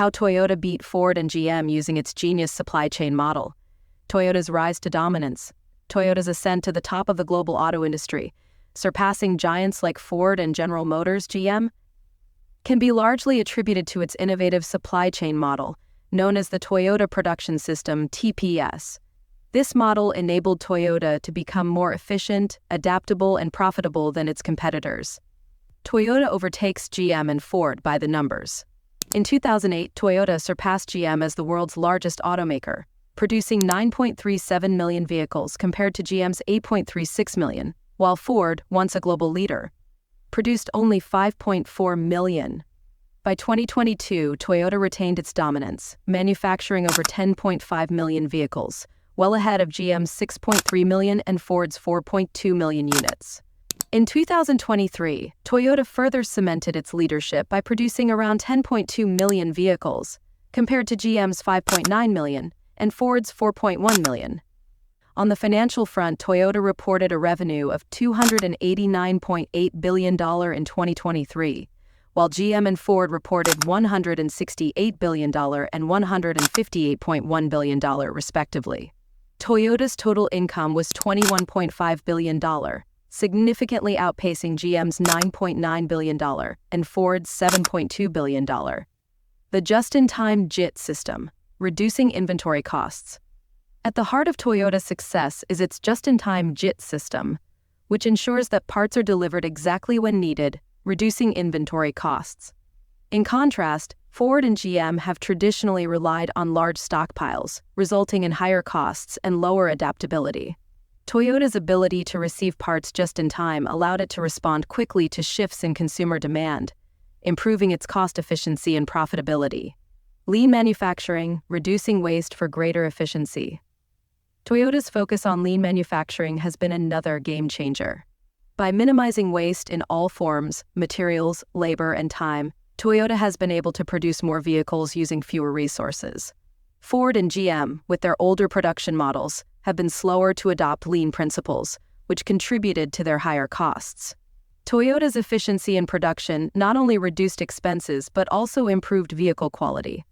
How Toyota beat Ford and GM using its genius supply chain model. Toyota's rise to dominance. Toyota's ascent to the top of the global auto industry, surpassing giants like Ford and General Motors (GM), can be largely attributed to its innovative supply chain model, known as the Toyota Production System (TPS). This model enabled Toyota to become more efficient, adaptable, and profitable than its competitors. Toyota overtakes GM and Ford by the numbers. In 2008, Toyota surpassed GM as the world's largest automaker, producing 9.37 million vehicles compared to GM's 8.36 million, while Ford, once a global leader, produced only 5.4 million. By 2022, Toyota retained its dominance, manufacturing over 10.5 million vehicles, well ahead of GM's 6.3 million and Ford's 4.2 million units. In 2023, Toyota further cemented its leadership by producing around 10.2 million vehicles, compared to GM's 5.9 million and Ford's 4.1 million. On the financial front, Toyota reported a revenue of $289.8 billion in 2023, while GM and Ford reported $168 billion and $158.1 billion, respectively. Toyota's total income was $21.5 billion, significantly outpacing GM's $9.9 billion and Ford's $7.2 billion. The just-in-time JIT system, reducing inventory costs. At the heart of Toyota's success is its just-in-time JIT system, which ensures that parts are delivered exactly when needed, reducing inventory costs. In contrast, Ford and GM have traditionally relied on large stockpiles, resulting in higher costs and lower adaptability. Toyota's ability to receive parts just in time allowed it to respond quickly to shifts in consumer demand, improving its cost efficiency and profitability. Lean manufacturing, reducing waste for greater efficiency. Toyota's focus on lean manufacturing has been another game changer. By minimizing waste in all forms, materials, labor, and time, Toyota has been able to produce more vehicles using fewer resources. Ford and GM, with their older production models, have been slower to adopt lean principles, which contributed to their higher costs. Toyota's efficiency in production not only reduced expenses but also improved vehicle quality.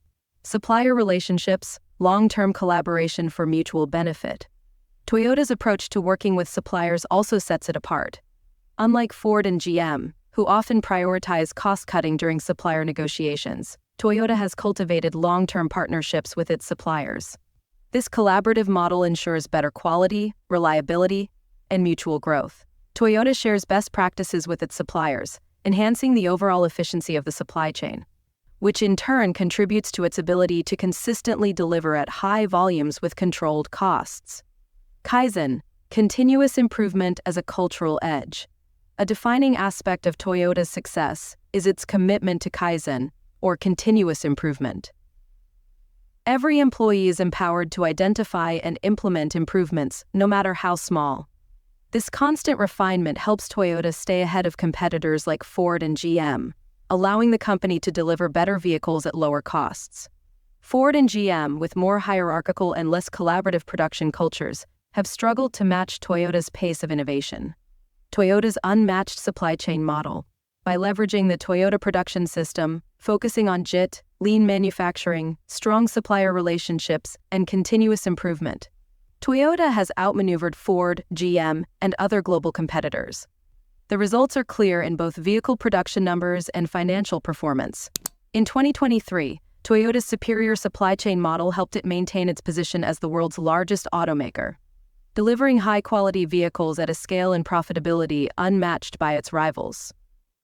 Supplier relationships, long-term collaboration for mutual benefit. Toyota's approach to working with suppliers also sets it apart. Unlike Ford and GM, who often prioritize cost-cutting during supplier negotiations, Toyota has cultivated long-term partnerships with its suppliers. This collaborative model ensures better quality, reliability, and mutual growth. Toyota shares best practices with its suppliers, enhancing the overall efficiency of the supply chain, which in turn contributes to its ability to consistently deliver at high volumes with controlled costs. Kaizen, continuous improvement as a cultural edge. A defining aspect of Toyota's success is its commitment to Kaizen, or continuous improvement. Every employee is empowered to identify and implement improvements, no matter how small. This constant refinement helps Toyota stay ahead of competitors like Ford and GM, allowing the company to deliver better vehicles at lower costs. Ford and GM, with more hierarchical and less collaborative production cultures, have struggled to match Toyota's pace of innovation. Toyota's unmatched supply chain model. By leveraging the Toyota Production System, focusing on JIT, lean manufacturing, strong supplier relationships, and continuous improvement, Toyota has outmaneuvered Ford, GM, and other global competitors. The results are clear in both vehicle production numbers and financial performance. In 2023, Toyota's superior supply chain model helped it maintain its position as the world's largest automaker, delivering high-quality vehicles at a scale and profitability unmatched by its rivals.